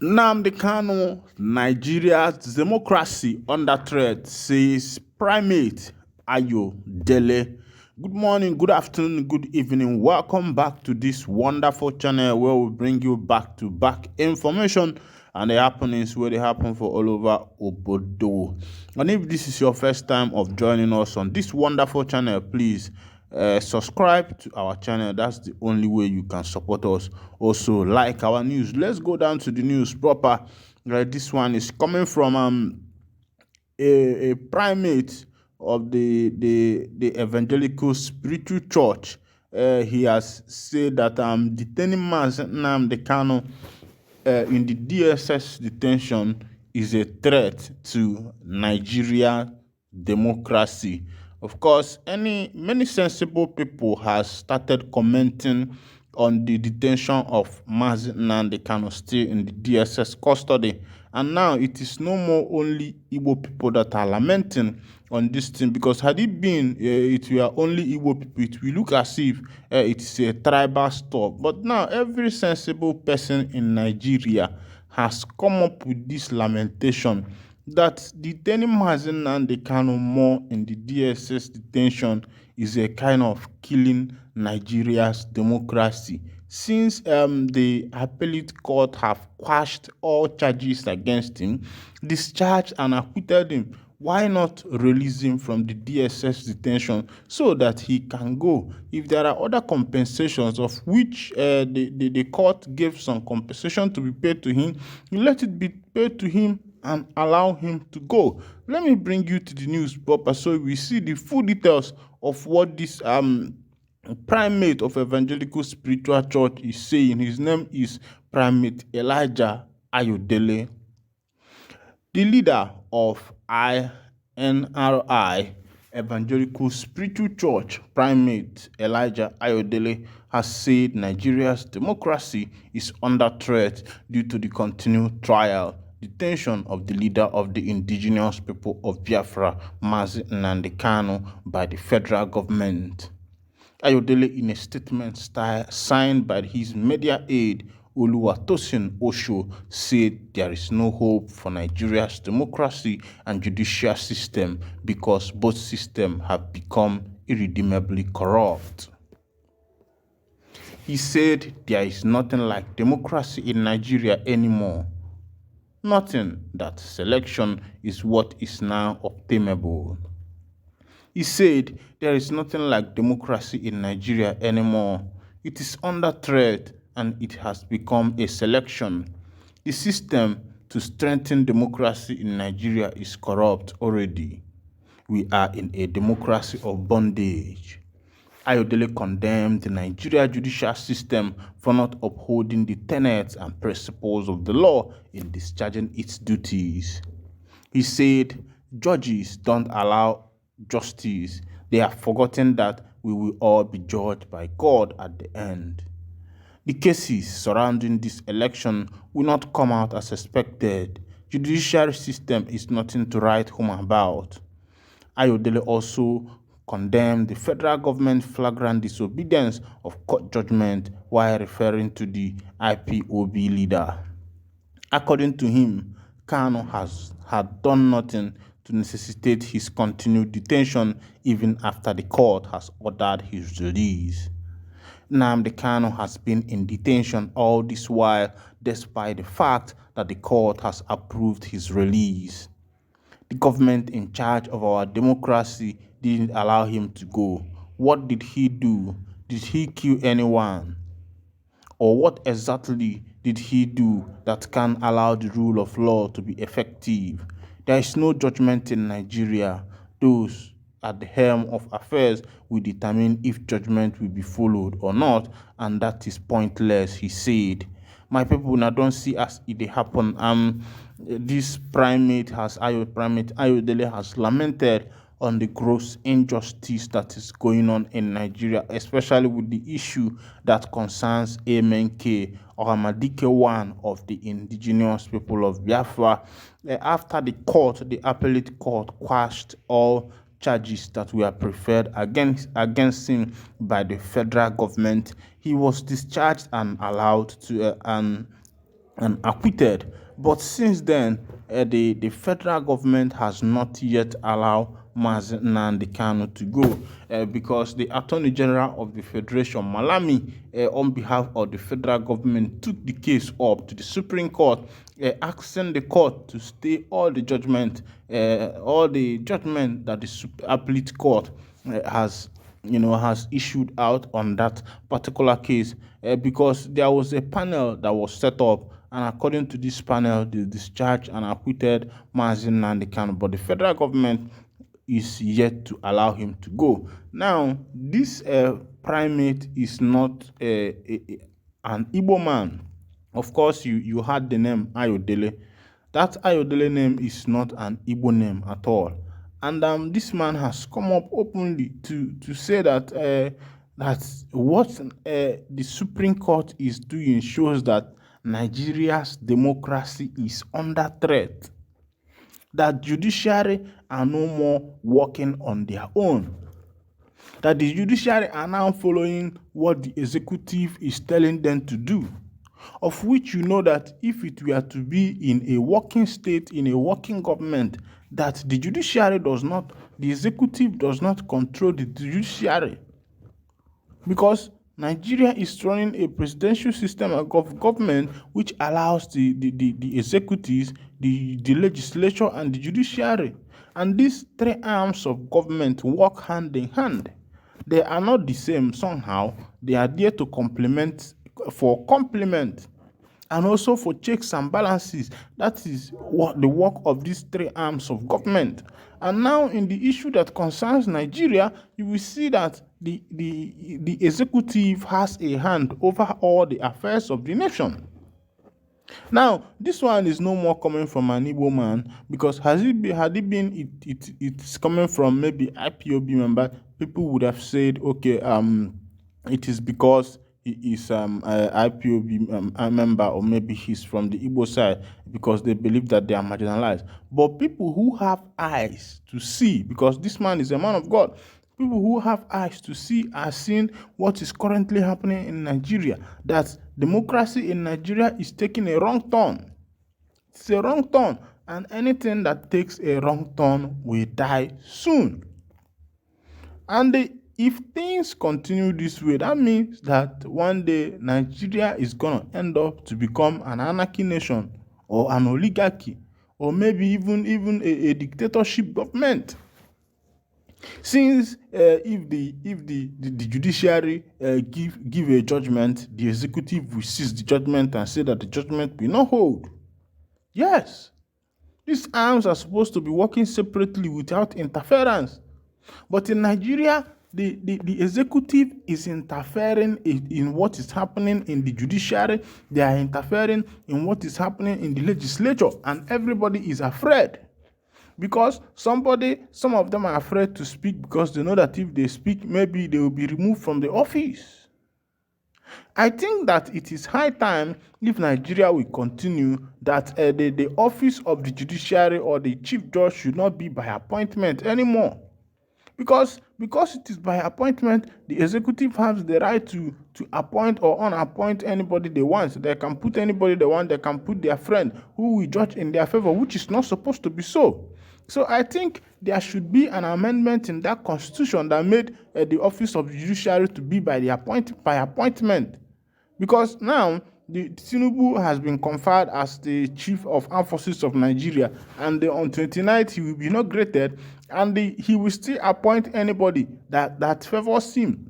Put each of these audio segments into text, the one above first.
Nnamdi Kanu, Nigeria's democracy under threat, says Primate Ayodele. Good morning, good afternoon, good evening. Welcome back to this wonderful channel where we bring you back-to-back information and the happenings where they happen for all over Obodo. And if this is your first time of joining us on this wonderful channel, please subscribe to our channel. That's the only way you can support us. Also like our news. Let's go down to the news proper. This one is coming from a primate of the evangelical spiritual church. He has said that detaining Nnamdi Kanu in the DSS detention is a threat to Nigeria democracy. Of course, many sensible people has started commenting on the detention of Mazi Nnamdi Kanu still in the DSS custody. And now it is no more only Igbo people that are lamenting on this thing, because had it been it were only Igbo people, it will look as if it is a tribal stuff. But now every sensible person in Nigeria has come up with this lamentation that detaining Mazi Nnamdi Kanu more in the DSS detention is a kind of killing Nigeria's democracy, since the appellate court have quashed all charges against him, discharged and acquitted him. Why not release him from the DSS detention so that he can go? If there are other compensations of which the court gave some compensation to be paid to him, you let it be paid to him and allow him to go. Let me bring you to the news proper so we see the full details of what this primate of evangelical spiritual church is saying. His name is Primate Elijah Ayodele. The leader of INRI, Evangelical Spiritual Church, Primate Elijah Ayodele, has said Nigeria's democracy is under threat due to the continued trial, detention of the leader of the indigenous people of Biafra, Mazi Nnamdi Kanu, by the federal government. Ayodele, in a statement signed by his media aide, Oluwatosin Osho, said there is no hope for Nigeria's democracy and judicial system because both systems have become irredeemably corrupt. He said there is nothing like democracy in Nigeria anymore. Nothing. That selection is what is now obtainable. He said there is nothing like democracy in Nigeria anymore. It is under threat and it has become a selection. The system to strengthen democracy in Nigeria is corrupt already. We are in a democracy of bondage. Ayodele condemned the Nigeria judicial system for not upholding the tenets and principles of the law in discharging its duties. He said, judges don't allow justice. They have forgotten that we will all be judged by God at the end. The cases surrounding this election will not come out as expected. Judiciary system is nothing to write home about. Ayodele also condemned the federal government flagrant disobedience of court judgment while referring to the IPOB leader. According to him, Kanu had done nothing to necessitate his continued detention even after the court has ordered his release. Nnamdi Kanu has been in detention all this while, despite the fact that the court has approved his release. The government in charge of our democracy didn't allow him to go. What did he do? Did he kill anyone? Or what exactly did he do that can allow the rule of law to be effective? There is no judgment in Nigeria. Those at the helm of affairs will determine if judgment will be followed or not, and that is pointless, he said. My people now don't see as it happen. This primate Ayodele has lamented on the gross injustice that is going on in Nigeria, especially with the issue that concerns Emenke or Amadike, one of the indigenous people of Biafra. After the appellate court quashed all charges that were preferred against him by the federal government, he was discharged and allowed to and acquitted. But since then, the federal government has not yet allowed Mazi Nnamdi Kanu to go because the Attorney General of the Federation, Malami, on behalf of the federal government, took the case up to the Supreme Court, asking the court to stay all the judgment that the appellate court has issued out on that particular case, because there was a panel that was set up, and according to this panel, they discharged and acquitted Mazi Nnamdi Kanu, but the federal government is yet to allow him to go. Now, this primate is not an Igbo man. Of course, you had the name Ayodele. That Ayodele name is not an Igbo name at all. And this man has come up openly to say that what the Supreme Court is doing shows that Nigeria's democracy is under threat, that judiciary are no more working on their own, that the judiciary are now following what the executive is telling them to do, of which you know that if it were to be in a working state, in a working government, that the executive does not control the judiciary, because Nigeria is running a presidential system of government which allows the executives, the legislature, and the judiciary. And these three arms of government work hand in hand. They are not the same somehow. They are there to complement, and also for checks and balances. That is what the work of these three arms of government. And now, in the issue that concerns Nigeria, you will see that the executive has a hand over all the affairs of the nation. Now, this one is no more coming from an Igbo man, because it's coming from maybe IPOB member, people would have said, okay, it is because he is IPOB member, or maybe he's from the Igbo side, because they believe that they are marginalized. But people who have eyes to see, because this man is a man of God, people who have eyes to see are seeing what is currently happening in Nigeria, that democracy in Nigeria is taking a wrong turn. It's a wrong turn, and anything that takes a wrong turn will die soon. And if things continue this way, that means that one day Nigeria is going to end up to become an anarchy nation, or an oligarchy, or maybe even a dictatorship government. Since if the judiciary give a judgment, the executive will seize the judgment and say that the judgment will not hold. Yes, these arms are supposed to be working separately without interference. But in Nigeria, the executive is interfering in what is happening in the judiciary. They are interfering in what is happening in the legislature, and everybody is afraid. Because some of them are afraid to speak, because they know that if they speak, maybe they will be removed from the office. I think that it is high time, if Nigeria will continue, that the office of the judiciary or the chief judge should not be by appointment anymore. Because it is by appointment, the executive has the right to appoint or unappoint anybody they want. They can put anybody they want. They can put their friend who will judge in their favor, which is not supposed to be so. So I think there should be an amendment in that constitution that made the office of the judiciary to be by appointment. Because now the TINUBU has been conferred as the Chief of Armed Forces of Nigeria, and on 29th he will be inaugurated, and he will still appoint anybody that favors him.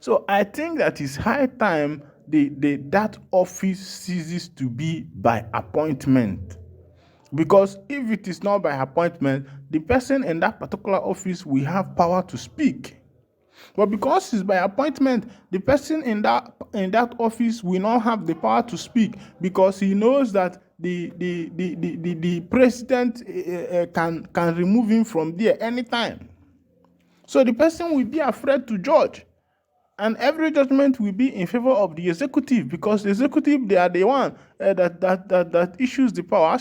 So I think that it's high time that office ceases to be by appointment. Because if it is not by appointment, the person in that particular office will have power to speak. But because it's by appointment, the person in that office will not have the power to speak, because he knows that the president can remove him from there anytime. So the person will be afraid to judge, and every judgment will be in favor of the executive, because the executive, they are the one that issues the power.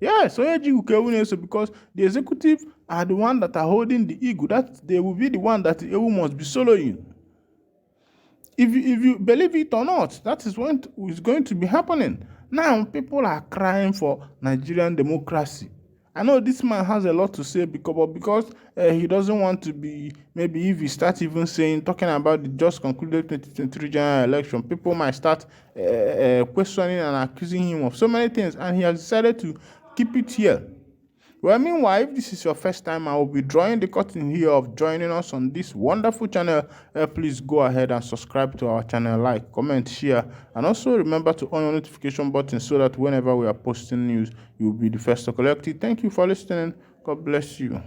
Yes, because the executive are the one that are holding the ego. That they will be the one that the ego must be soloing. If you believe it or not, that is what is going to be happening. Now people are crying for Nigerian democracy. I know this man has a lot to say because he doesn't want to be, maybe if he starts even talking about the just concluded 2023 general election, people might start questioning and accusing him of so many things, and he has decided to keep it here. Well, meanwhile, if this is your first time, I will be drawing the curtain here of joining us on this wonderful channel. Please go ahead and subscribe to our channel, like, comment, share, and also remember to on your notification button so that whenever we are posting news, you will be the first to collect it. Thank you for listening. God bless you.